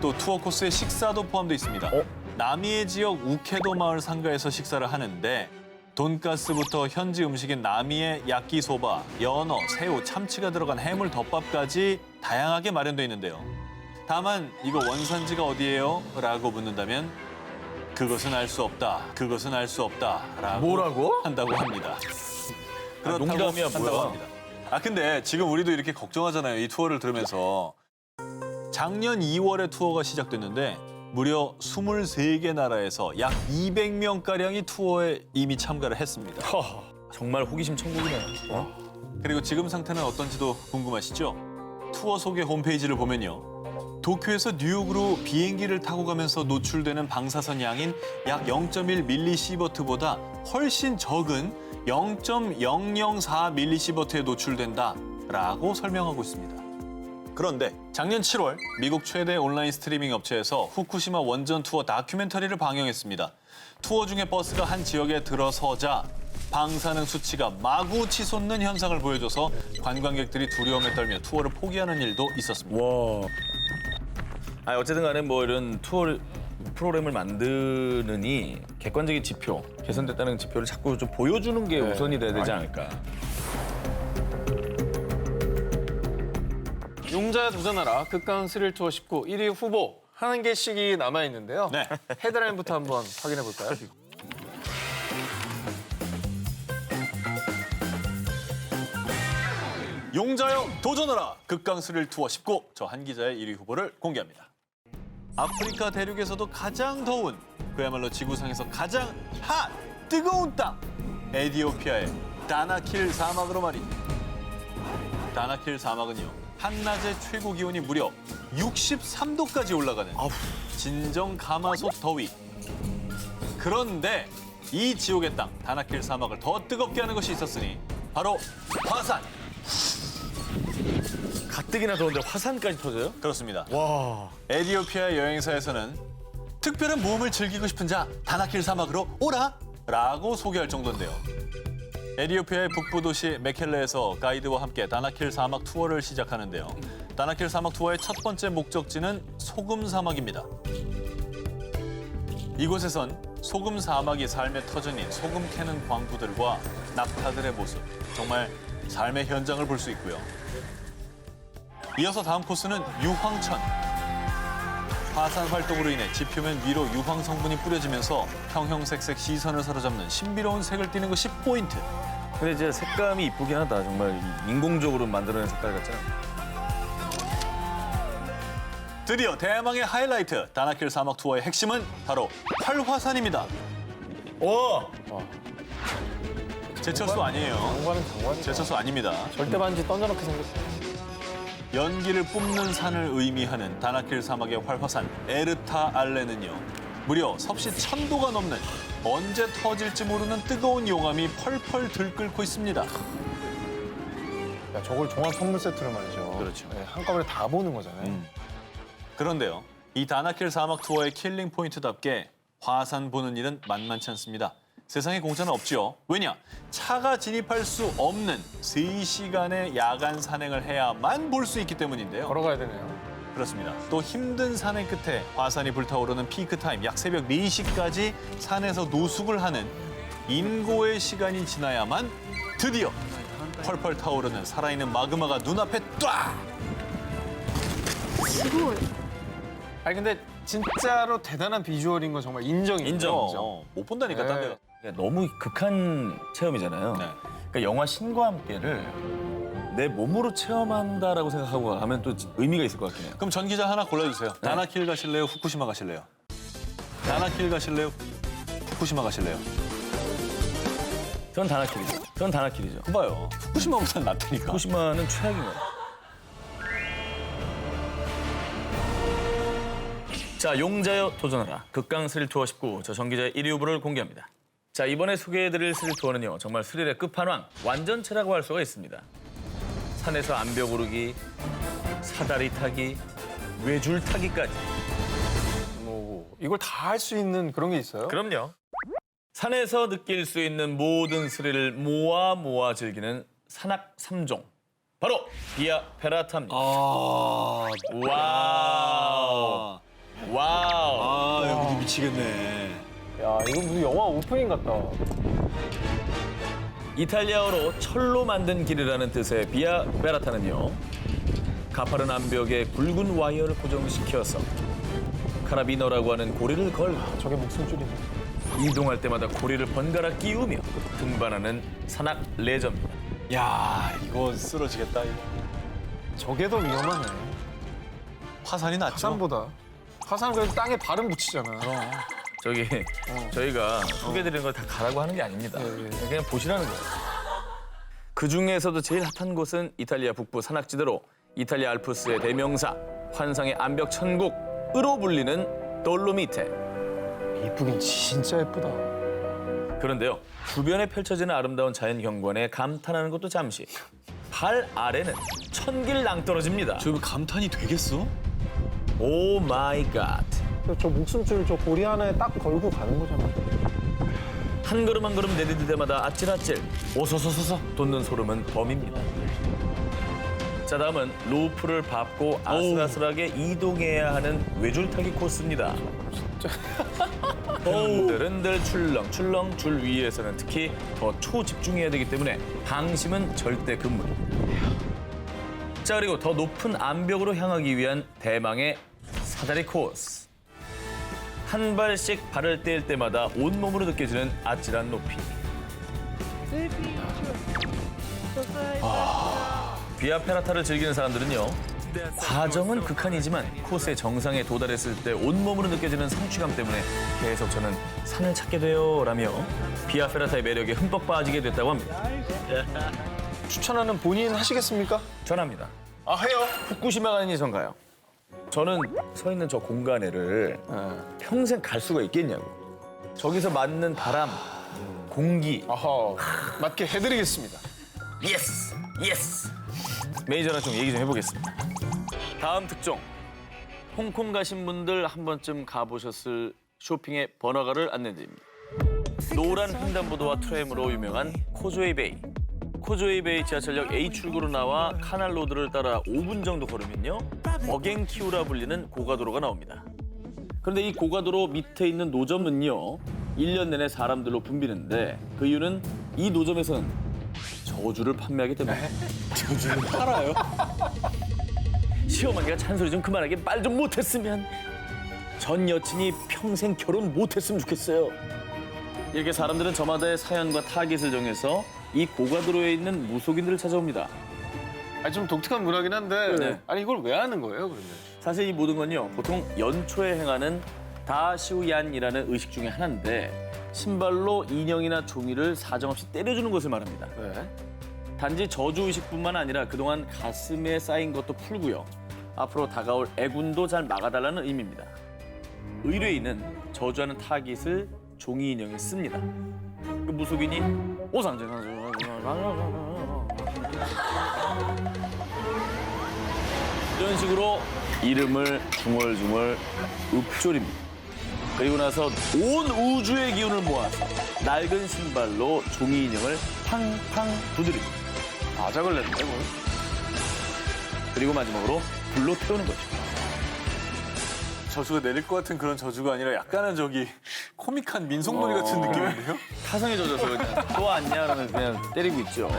또 투어 코스에 식사도 포함되어 있습니다. 나미에 지역 우케도 마을 상가에서 식사를 하는데 돈가스부터 현지 음식인 나미의 야끼소바, 연어, 새우, 참치가 들어간 해물 덮밥까지 다양하게 마련되어 있는데요. 다만 이거 원산지가 어디예요? 라고 묻는다면 그것은 알 수 없다. 그것은 알 수 없다. 라고 뭐라고? 한다고 합니다. 그렇다고 농담이야, 한다고 뭐야. 합니다. 아 근데 지금 우리도 이렇게 걱정하잖아요. 이 투어를 들으면서. 작년 2월에 투어가 시작됐는데 무려 23개 나라에서 약 200명가량이 투어에 이미 참가를 했습니다. 정말 호기심 천국이네. 그리고 지금 상태는 어떤지도 궁금하시죠? 투어 소개 홈페이지를 보면요. 도쿄에서 뉴욕으로 비행기를 타고 가면서 노출되는 방사선 양인 약 0.1 밀리시버트보다 훨씬 적은 0.004 밀리시버트에 노출된다라고 설명하고 있습니다. 그런데 작년 7월 미국 최대 온라인 스트리밍 업체에서 후쿠시마 원전 투어 다큐멘터리를 방영했습니다. 투어 중에 버스가 한 지역에 들어서자 방사능 수치가 마구 치솟는 현상을 보여줘서 관광객들이 두려움에 떨며 투어를 포기하는 일도 있었습니다. 와. 아 어쨌든 간에 뭐 이런 투어 프로그램을 만드느니 객관적인 지표, 개선됐다는 지표를 자꾸 좀 보여주는 게 우선이 돼야 되지 않을까. 용자야 도전하라 극강 스릴 투어 19 1위 후보 한 개씩이 남아 있는데요. 네. 헤드라인부터 한번 확인해 볼까요? 용자여 도전하라! 극강 스릴 투어 19. 저 한 기자의 1위 후보를 공개합니다. 아프리카 대륙에서도 가장 더운, 그야말로 지구상에서 가장 뜨거운 땅! 에티오피아의 다나킬 사막으로 말입니다. 다나킬 사막은요, 한낮의 최고 기온이 무려 63도까지 올라가는 진정 가마솥 더위. 그런데 이 지옥의 땅, 다나킬 사막을 더 뜨겁게 하는 것이 있었으니 바로 화산! 가뜩이나 더운데 화산까지 터져요? 그렇습니다. 에티오피아 여행사에서는 특별한 모험을 즐기고 싶은 자 다나킬 사막으로 오라! 라고 소개할 정도인데요. 에티오피아의 북부 도시 메켈레에서 가이드와 함께 다나킬 사막 투어를 시작하는데요. 다나킬 사막 투어의 첫 번째 목적지는 소금 사막입니다. 이곳에선 소금 사막이 삶의 터전인 소금 캐는 광부들과 낙타들의 모습, 정말 삶의 현장을 볼 수 있고요. 이어서 다음 코스는 유황천. 화산 활동으로 인해 지표면 위로 유황 성분이 뿌려지면서 형형색색 시선을 사로잡는 신비로운 색을 띠는 것이 포인트. 근데 이제 색감이 이쁘긴 하다. 정말 인공적으로 만들어낸 색깔 같잖아. 드디어 대망의 하이라이트 다나킬 사막 투어의 핵심은 바로 활화산입니다. 오! 제철소 아니에요. 장관은 장관이다. 제철소 아닙니다. 절대 반지 던져놓게 생겼어. 연기를 뿜는 산을 의미하는 다나킬 사막의 활화산 에르타 알레는요. 무려 섭씨 1000도가 넘는 언제 터질지 모르는 뜨거운 용암이 펄펄 들끓고 있습니다. 야, 저걸 종합 선물 세트로 말이죠. 그렇죠. 네, 한꺼번에 다 보는 거잖아요. 그런데요. 이 다나킬 사막 투어의 킬링 포인트답게 화산 보는 일은 만만치 않습니다. 세상에 공짜는 없지요. 왜냐? 차가 진입할 수 없는 3시간의 야간 산행을 해야만 볼 수 있기 때문인데요. 걸어가야 되네요. 그렇습니다. 또 힘든 산행 끝에 화산이 불타오르는 피크 타임 약 새벽 4시까지 산에서 노숙을 하는 인고의 시간이 지나야만 드디어 펄펄 타오르는 살아있는 마그마가 눈앞에 딱! 아니 근데 진짜로 대단한 비주얼인 건 정말 인정이에요. 인정. 못 본다니까, 딴 데가. 너무 극한 체험이잖아요. 네. 그러니까 영화 신과 함께를 내 몸으로 체험한다라고 생각하고 하면 또 의미가 있을 것 같긴 해요. 그럼 전 기자 하나 골라주세요. 다나킬 가실래요? 후쿠시마 가실래요? 다나킬 가실래요? 후쿠시마 가실래요? 전 다나킬이죠. 전 다나킬이죠. 봐요. 후쿠시마보단 낫다니까. 후쿠시마는 최악인 거예요. 자, 용자여 도전하라. 극강 스릴 투어 19. 저 정기자의 1위 후보를 공개합니다. 자, 이번에 소개해드릴 스릴 투어는요. 정말 스릴의 끝판왕, 완전체라고 할 수가 있습니다. 산에서 암벽 오르기, 사다리 타기, 외줄 타기까지. 뭐 이걸 다 할 수 있는 그런 게 있어요? 그럼요. 산에서 느낄 수 있는 모든 스릴을 모아 즐기는 산악 3종. 바로 비아 페라타입니다. 와우. 와우. 여기도 미치겠네. 야, 이거 무슨 영화 오프닝 같다. 이탈리아어로 철로 만든 길이라는 뜻의 비아 페라타는요. 가파른 암벽에 굵은 와이어를 고정시켜서 카라비너라고 하는 고리를 걸고 저게 목숨줄이네. 이동할 때마다 고리를 번갈아 끼우며 등반하는 산악 레저입니다. 야, 이거 쓰러지겠다. 이거. 저게 더 위험하네. 화산이 낫죠? 화산보다. 화산은 그래도 땅에 발은 붙이잖아. 저기 저희가 소개해드리는 걸 다 가라고 하는 게 아닙니다. 그냥 보시라는 거예요. 그 중에서도 제일 핫한 곳은 이탈리아 북부 산악지대로 이탈리아 알프스의 대명사 환상의 암벽 천국으로 불리는 돌로미테. 이쁘긴 진짜 예쁘다. 그런데요, 주변에 펼쳐지는 아름다운 자연 경관에 감탄하는 것도 잠시. 발 아래는 천길 낭떠러집니다. 저 감탄이 되겠어? 오 마이 갓. 저 목숨줄 저 고리 하나에 딱 걸고 가는 거잖아. 한 걸음 한 걸음 내디딜 때마다 아찔아찔 오소소소소 돋는 소름은 범입니다. 자, 다음은 로프를 밟고 아슬아슬하게 이동해야 하는 외줄타기 코스입니다. 흔들흔들 출렁출렁 줄 위에서는 특히 더 초집중해야 되기 때문에 방심은 절대 금물입니다. 자, 그리고 더 높은 암벽으로 향하기 위한 대망의 사다리 코스. 한 발씩 발을 뗄 때마다 온몸으로 느껴지는 아찔한 높이. 비아 페라타를 즐기는 사람들은요. 과정은 극한이지만 코스의 정상에 도달했을 때 온몸으로 느껴지는 성취감 때문에 계속 저는 산을 찾게 돼요라며 비아 페라타의 매력에 흠뻑 빠지게 됐다고 합니다. 추천하는 본인 하시겠습니까? 전합니다. 아, 해요? 후쿠시마 가는 이 전가요? 저는 서 있는 저 공간에를 평생 갈 수가 있겠냐고. 저기서 맞는 바람, 공기. 아하, 맞게 해드리겠습니다. 예스! 예스! 매니저랑 좀 얘기 좀 해보겠습니다. 다음 특종. 홍콩 가신 분들 한 번쯤 가보셨을 쇼핑의 번화가를 안내드립니다. 노란 횡단보도와 트램으로 유명한 코조이 베이. 코조이 베이 지하철역 A 출구로 나와 카날 로드를 따라 5분 정도 걸으면요. 어갱키우라 불리는 고가도로가 나옵니다. 그런데 이 고가도로 밑에 있는 노점은요. 1년 내내 사람들로 붐비는데 그 이유는 이 노점에서는 저주를 판매하기 때문에. 저주는 팔아요? 시어머니가 잔소리 좀 그만하게 말 좀 못했으면. 전 여친이 평생 결혼 못했으면 좋겠어요. 이렇게 사람들은 저마다의 사연과 타깃을 정해서 이 고가도로에 있는 무속인들을 찾아옵니다. 아니, 좀 독특한 문화긴 한데 네. 아니 이걸 왜 하는 거예요, 그러면? 사실 이 모든 건요, 보통 연초에 행하는 다시우얀이라는 의식 중에 하나인데 신발로 인형이나 종이를 사정없이 때려주는 것을 말합니다. 네. 단지 저주 의식뿐만 아니라 그동안 가슴에 쌓인 것도 풀고요. 앞으로 다가올 애군도 잘 막아달라는 의미입니다. 의뢰인은 저주하는 타깃을 종이 인형에 씁니다. 그 무속인이 오상제 이런 식으로 이름을 중얼중얼 읊조립니다. 그리고 나서 온 우주의 기운을 모아서 낡은 신발로 종이 인형을 팡팡 두드립니다. 아작을 냈는데 뭘? 그리고 마지막으로 불로 태우는 거죠. 저주가 내릴 것 같은 그런 저주가 아니라 약간은 저기 코믹한 민속놀이 같은 느낌인데요? 타성에 젖어서 그냥 또 왔냐 그러면 그냥 때리고 있죠.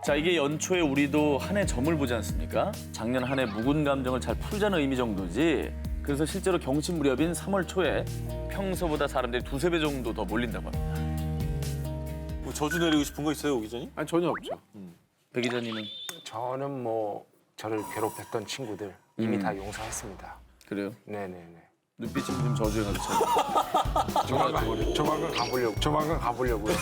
자, 이게 연초에 우리도 한 해 점을 보지 않습니까? 작년 한 해 묵은 감정을 잘 풀자는 의미 정도지. 그래서 실제로 경치 무렵인 3월 초에 평소보다 사람들이 2~3배 정도 더 몰린다고 합니다. 뭐 저주 내리고 싶은 거 있어요, 오 기자님? 아니 전혀 없죠. 배 기자님은 저는 뭐 저를 괴롭혔던 친구들 이미 다 용서했습니다. 그래요? 네네네. 눈빛이 좀 저주에 가득 차. 조만간 가보려고요.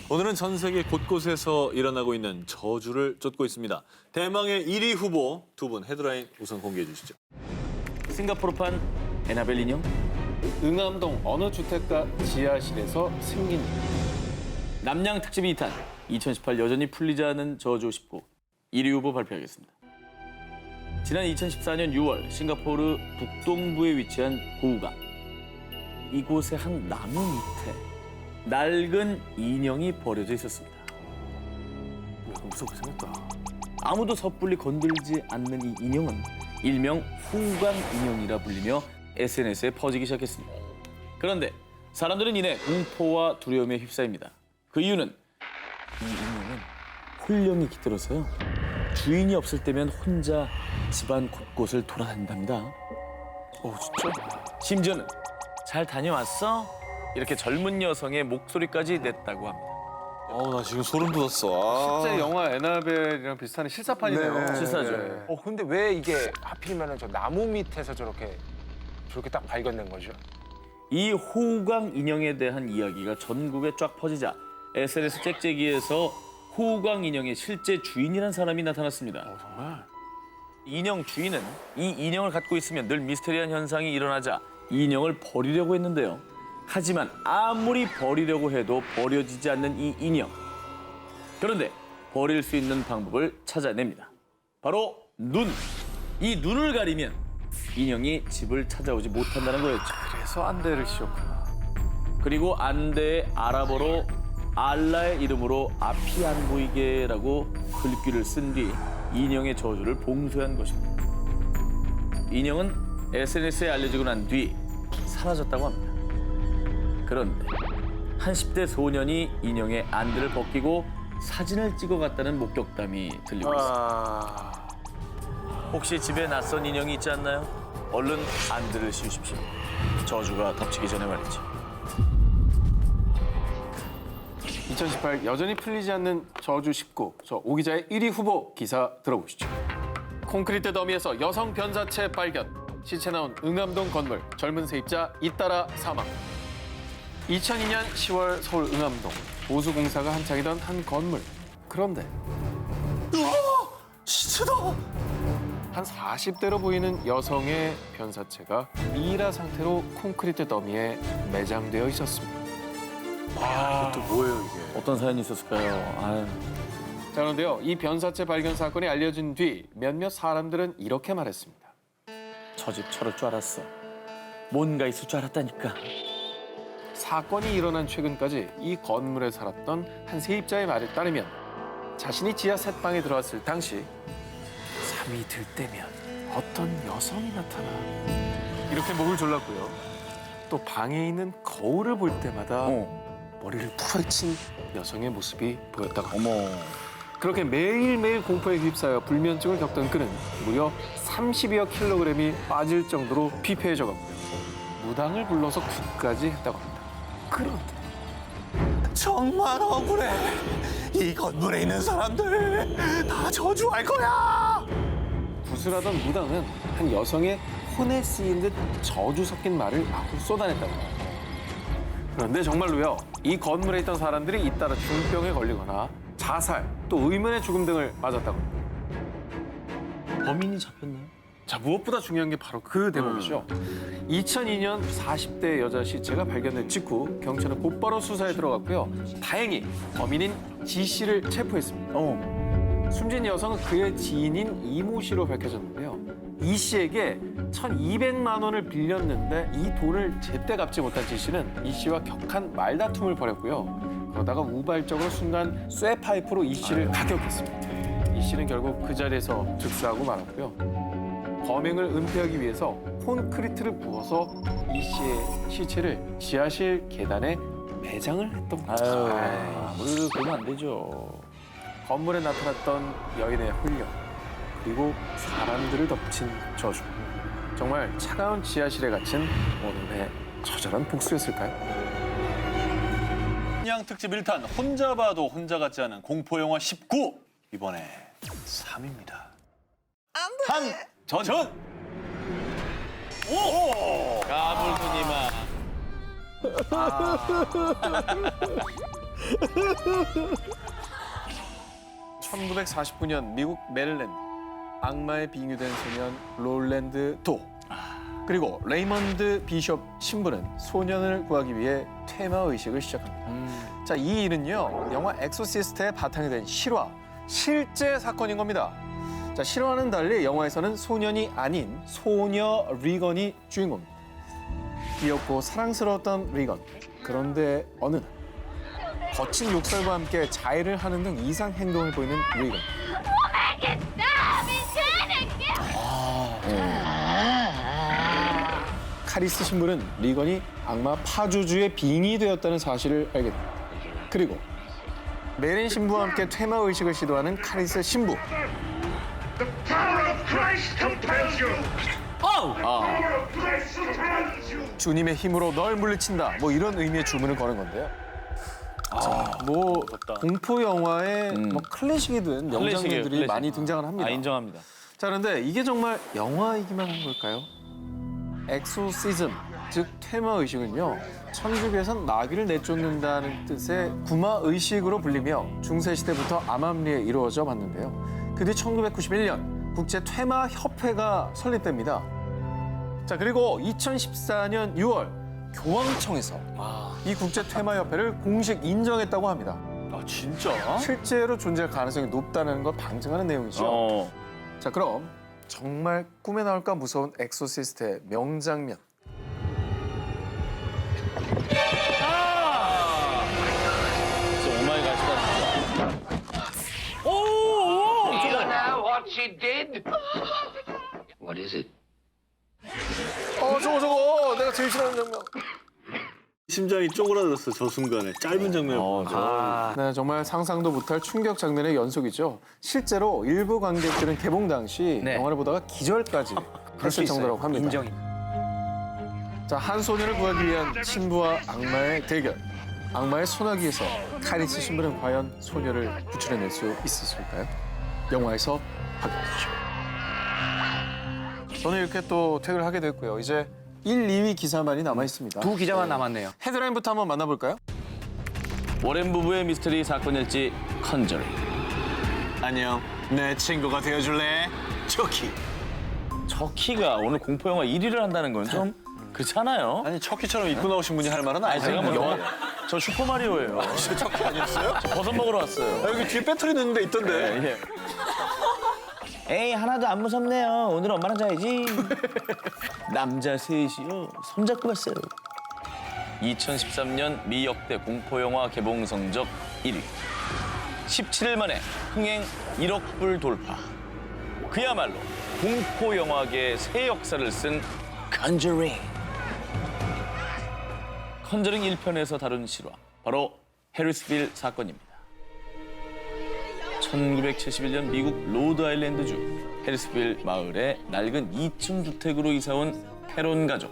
오늘은 전 세계 곳곳에서 일어나고 있는 저주를 쫓고 있습니다. 대망의 1위 후보 두 분 헤드라인 우선 공개해 주시죠. 싱가포르판 에나벨 인형, 응암동 어느 주택가 지하실에서 생긴 일. 남양 특집 2탄 2018 여전히 풀리지 않은 저주 19 1위 후보 발표하겠습니다. 지난 2014년 6월 싱가포르 북동부에 위치한 고우강. 이곳의 한 나무 밑에 낡은 인형이 버려져 있었습니다. 무섭게 생겼다. 아무도 섣불리 건들지 않는 이 인형은 일명 후광 인형이라 불리며 SNS에 퍼지기 시작했습니다. 그런데 사람들은 이내 공포와 두려움에 휩싸입니다. 그 이유는 이 인형은 혼령이 깃들어서요. 주인이 없을 때면 혼자 집안 곳곳을 돌아다닌답니다. 진짜? 심지어는 잘 다녀왔어? 이렇게 젊은 여성의 목소리까지 냈다고 합니다. 나 지금 소름 돋았어. 실제 영화 에나벨이랑 비슷한 실사판이네요. 실사죠. 근데 왜 이게 하필이면 저 나무 밑에서 저렇게 딱 발견된 거죠? 이 호우광 인형에 대한 이야기가 전국에 쫙 퍼지자 SNS 짹짹이에서 호우광 인형의 실제 주인이란 사람이 나타났습니다. 정말? 인형 주인은 이 인형을 갖고 있으면 늘 미스테리한 현상이 일어나자 이 인형을 버리려고 했는데요. 하지만 아무리 버리려고 해도 버려지지 않는 이 인형. 그런데 버릴 수 있는 방법을 찾아냅니다. 바로 눈. 이 눈을 가리면 인형이 집을 찾아오지 못한다는 거였죠. 그래서 안대를 씌웠구나. 그리고 안대에 아랍어로 알라의 이름으로 앞이 안 보이게라고 글귀를 쓴 뒤 인형의 저주를 봉쇄한 것입니다. 인형은 SNS에 알려지고 난 뒤 사라졌다고 합니다. 그런데 한 10대 소년이 인형의 안대를 벗기고 사진을 찍어갔다는 목격담이 들리고 있습니다. 혹시 집에 낯선 인형이 있지 않나요? 얼른 안대를 씌우십시오. 저주가 덮치기 전에 말이죠. 2018 여전히 풀리지 않는 저주 19. 저 오 기자의 1위 후보 기사 들어보시죠. 콘크리트 더미에서 여성 변사체 발견. 시체 나온 응암동 건물. 젊은 세입자 잇따라 사망. 2002년 10월 서울 응암동. 보수공사가 한창이던 한 건물. 그런데 시체다! 한 40대로 보이는 여성의 변사체가 미라 상태로 콘크리트 더미에 매장되어 있었습니다. 이것도 뭐예요, 이게? 어떤 사연이 있었을까요? 아유. 자, 그런데요. 이 변사체 발견 사건이 알려진 뒤 몇몇 사람들은 이렇게 말했습니다. 저 집 저럴 줄 알았어. 뭔가 있을 줄 알았다니까. 사건이 일어난 최근까지 이 건물에 살았던 한 세입자의 말에 따르면 자신이 지하 셋방에 들어왔을 당시 잠이 들 때면 어떤 여성이 나타나 이렇게 목을 졸랐고요. 또 방에 있는 거울을 볼 때마다 머리를 풀어친 여성의 모습이 보였다고 합니다. 어머. 그렇게 매일매일 공포에 휩싸여 불면증을 겪던 그는 무려 30여 킬로그램이 빠질 정도로 피폐해져갔고요. 무당을 불러서 굿까지 했다고 합니다. 그런데 정말 억울해. 이 건물에 있는 사람들 다 저주할 거야. 구슬하던 무당은 한 여성의 혼에 쓰인 듯 저주 섞인 말을 마구 쏟아냈다고 합니다. 그런데 정말로요, 이 건물에 있던 사람들이 잇따라 중병에 걸리거나 자살, 또 의문의 죽음 등을 맞았다고 합니다. 범인이 잡혔나요? 자, 무엇보다 중요한 게 바로 그 대목이죠. 2002년 40대 여자 시체가 발견된 직후 경찰은 곧바로 수사에 들어갔고요. 다행히 범인인 지 씨를 체포했습니다. 숨진 여성은 그의 지인인 이모 씨로 밝혀졌는데요. 이 씨에게 1,200만 원을 빌렸는데 이 돈을 제때 갚지 못한 지 씨는 이 씨와 격한 말다툼을 벌였고요. 그러다가 우발적으로 순간 쇠파이프로 이 씨를 가격했습니다. 이 씨는 결국 그 자리에서 즉사하고 말았고요. 범행을 은폐하기 위해서 콘크리트를 부어서 이 씨의 시체를 지하실 계단에 매장을 했던 거죠. 물 보면 안 되죠. 건물에 나타났던 여인의 훈련, 그리고 사람들을 덮친 저주. 정말 차가운 지하실에 갇힌 오늘의 처절한 복수였을까요? 그냥 특집 1탄 혼자 봐도 혼자 같지 않은 공포영화 19. 이번에 3입니다. 한전. 오! 까불더니만. 1949년 미국 메릴랜드, 악마에 빙유된 소년 롤랜드 도, 그리고 레이먼드 비숍 신부는 소년을 구하기 위해 퇴마 의식을 시작합니다. 자, 이 일은요, 영화 엑소시스트의 바탕이 된 실화, 실제 사건인 겁니다. 자, 실화와는 달리 영화에서는 소년이 아닌 소녀 리건이 주인공입니다. 귀엽고 사랑스러웠던 리건. 그런데 어느 날 거친 욕설과 함께 자해를 하는 등 이상 행동을 보이는 리건. 카리스 신부는 리건이 악마 파주주의 빙이 되었다는 사실을 알게 됩니다. 그리고 메린 신부와 함께 퇴마 의식을 시도하는 카리스 신부. The power of Christ compels you. Power of Christ compels you. 주님의 힘으로 널 물리친다. 뭐 이런 의미의 주문을 거는 건데요. 자, 뭐 공포 영화의 뭐 클래식이든 명장면들이 클래식. 많이 등장을 합니다. 인정합니다. 자, 그런데 이게 정말 영화이기만 한 걸까요? 엑소시즘, 즉 퇴마 의식은요, 천주교에선 마귀를 내쫓는다는 뜻의 구마 의식으로 불리며 중세 시대부터 암암리에 이루어져 왔는데요. 그 뒤 1991년 국제 퇴마 협회가 설립됩니다. 자, 그리고 2014년 6월 교황청에서 이 국제 퇴마 협회를 공식 인정했다고 합니다. 아 진짜? 실제로 존재할 가능성이 높다는 걸 방증하는 내용이죠. 자, 그럼 정말 꿈에 나올까 무서운 엑소시스트의 명장면. 진짜 오마이갓이다. Do you know what she did? What is it? 저거 내가 제일 싫어하는 장면. 심장이 쪼그라들었어 저 순간에 짧은 장면. 네, 정말 상상도 못할 충격 장면의 연속이죠. 실제로 일부 관객들은 개봉 당시 영화를 보다가 기절까지 했을 정도라고 합니다. 인정입니다. 자, 한 소년을 구하기 위한 신부와 악마의 대결. 악마의 소나기에서 카리스 신부는 과연 소녀를 구출해낼 수 있었을까요? 영화에서 확인하시죠. 저는 이렇게 또 퇴근을 하게 됐고요. 이제 1, 2위 기사만이 남아 있습니다. 두 기자만 남았네요. 헤드라인부터 한번 만나볼까요? 워렌 부부의 미스터리 사건일지 컨저링. 안녕. 내 친구가 되어줄래? 초키. 척키가 오늘 공포 영화 1위를 한다는 건 좀 그렇잖아요. 아니 척키처럼 입고 나오신 분이 할 말은 아니, 제가 뭐 아니에요. 영화 저 슈퍼 마리오예요. 진짜 척키 아니었어요? 저 버섯 먹으러 왔어요. 여기 뒤에 배터리 넣는 데 있던데. 예. 에이 하나도 안 무섭네요. 오늘 엄마랑 자야지. 남자 셋이요. 손잡고 봤어요. 2013년 미 역대 공포영화 개봉 성적 1위. 17일 만에 흥행 1억 불 돌파. 그야말로 공포영화계의 새 역사를 쓴 컨저링. 컨저링 1편에서 다룬 실화. 바로 해리스빌 사건입니다. 1971년 미국 로드아일랜드주 해리스빌 마을에 낡은 2층 주택으로 이사온 페론 가족.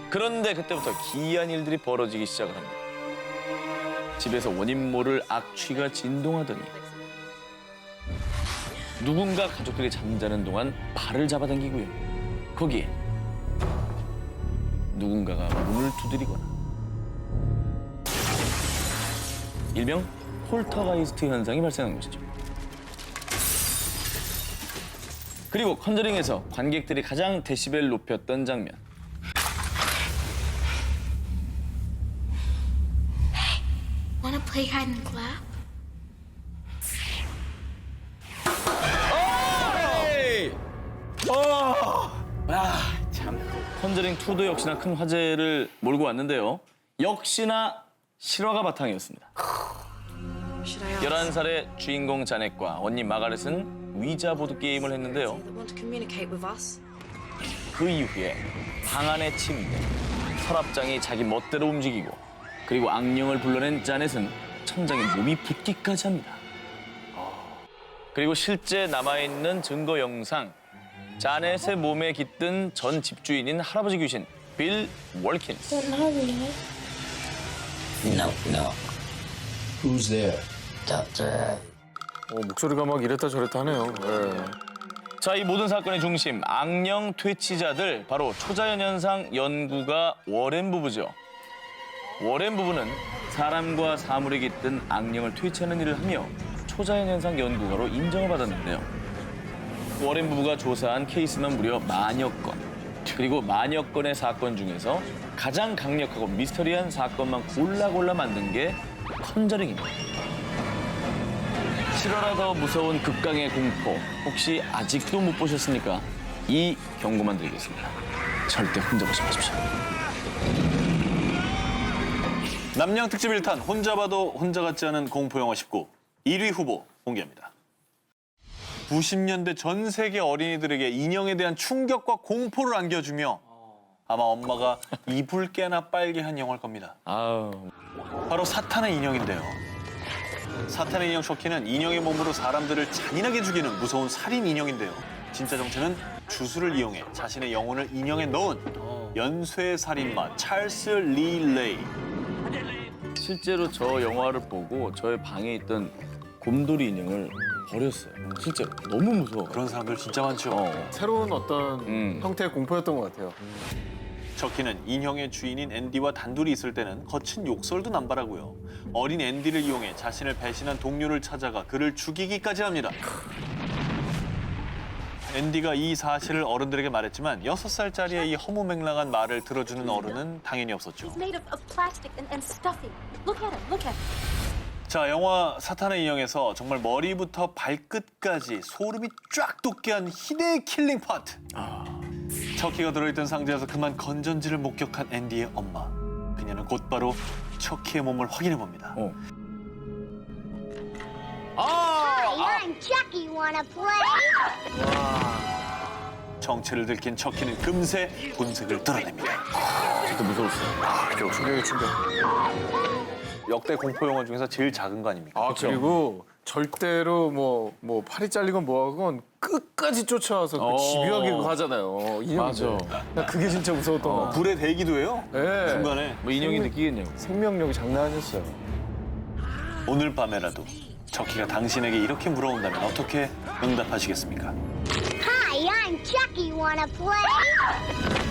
그런데 그때부터 기이한 일들이 벌어지기 시작을 합니다. 집에서 원인 모를 악취가 진동하더니 누군가 가족들이 잠자는 동안 발을 잡아당기고요. 거기에 누군가가 문을 두드리거나 일명 폴터가이스트 현상이 발생한 것이죠. 그리고 컨저링에서 관객들이 가장 데시벨 높였던 장면. Wanna play hide and clap? 컨저링 2도 역시나 큰 화제를 몰고 왔는데요. 역시나 실화가 바탕이었습니다. 11살의 주인공 자넷과 언니 마가렛은 위자 보드 게임을 했는데요. Want to communicate with us? 그 이후에 방 안의 침대, 서랍장이 자기 멋대로 움직이고 그리고 악령을 불러낸 자넷은 천장에 몸이 붙기까지 합니다. 그리고 실제 남아있는 증거 영상, 자넷의 몸에 깃든 전 집주인인 할아버지 귀신 빌 월킨스. 목소리가 막 이랬다 저랬다 하네요. 자, 이 모든 사건의 중심, 악령 퇴치자들, 바로 초자연 현상 연구가 워렌 부부죠. 워렌 부부는 사람과 사물에 깃든 악령을 퇴치하는 일을 하며 초자연 현상 연구가로 인정을 받았는데요. 워렌 부부가 조사한 케이스만 무려 만여 건. 그리고 만여 건의 사건 중에서 가장 강력하고 미스터리한 사건만 골라 만든 게 컨저링입니다. 실화라 더 무서운 극강의 공포, 혹시 아직도 못 보셨습니까? 이 경고만 드리겠습니다. 절대 혼자 보지 마십시오. 남양 특집 1탄 혼자 봐도 혼자 같지 않은 공포영화 19 1위 후보 공개합니다. 90년대 전 세계 어린이들에게 인형에 대한 충격과 공포를 안겨주며 아마 엄마가 이불 깨나 빨게 한 영화일 겁니다. 아우. 바로 사탄의 인형인데요. 사탄의 인형 셔키는 인형의 몸으로 사람들을 잔인하게 죽이는 무서운 살인 인형인데요. 진짜 정체는 주술을 이용해 자신의 영혼을 인형에 넣은 연쇄 살인마 찰스 리 레이. 실제로 저 영화를 보고 저의 방에 있던 곰돌이 인형을 버렸어요. 진짜 너무 무서워. 그런 사람들 진짜 많죠. 새로운 어떤 형태의 공포였던 것 같아요. 셔키는 인형의 주인인 앤디와 단둘이 있을 때는 거친 욕설도 남발하고요. 어린 앤디를 이용해 자신을 배신한 동료를 찾아가 그를 죽이기까지 합니다. 앤디가 이 사실을 어른들에게 말했지만 6살짜리의 이 허무맹랑한 말을 들어주는 어른은 당연히 없었죠. He's made of plastic and stuffy. Look at him. Look at him. 자, 영화 사탄의 인형에서 정말 머리부터 발끝까지 소름이 쫙 돋게 한 희대의 킬링 파트. 척키가 들어있던 상자에서 그만 건전지를 목격한 앤디의 엄마. 그녀는 곧바로 척키의 몸을 확인해봅니다. Hi, I'm Chucky. Wanna play? 정체를 들킨 척키는 금세 본색을 드러냅니다. 진짜 무서웠어요. 충격이 충격. 역대 공포 영화 중에서 제일 작은 거 아닙니까? 아, 그리고 절대로 뭐 팔이 잘리건 뭐하건 끝까지 쫓아와서 그 집요하게 그거 하잖아요. 인형인데. 나 그게 진짜 무서웠던 거 같아. 불에 대기도 해요. 네. 중간에. 뭐 인형이 느끼겠냐고. 생명력이 장난 아니었어요. 오늘 밤에라도 척키가 당신에게 이렇게 물어온다면 어떻게 응답하시겠습니까? Hi, I'm Chucky. Wanna play?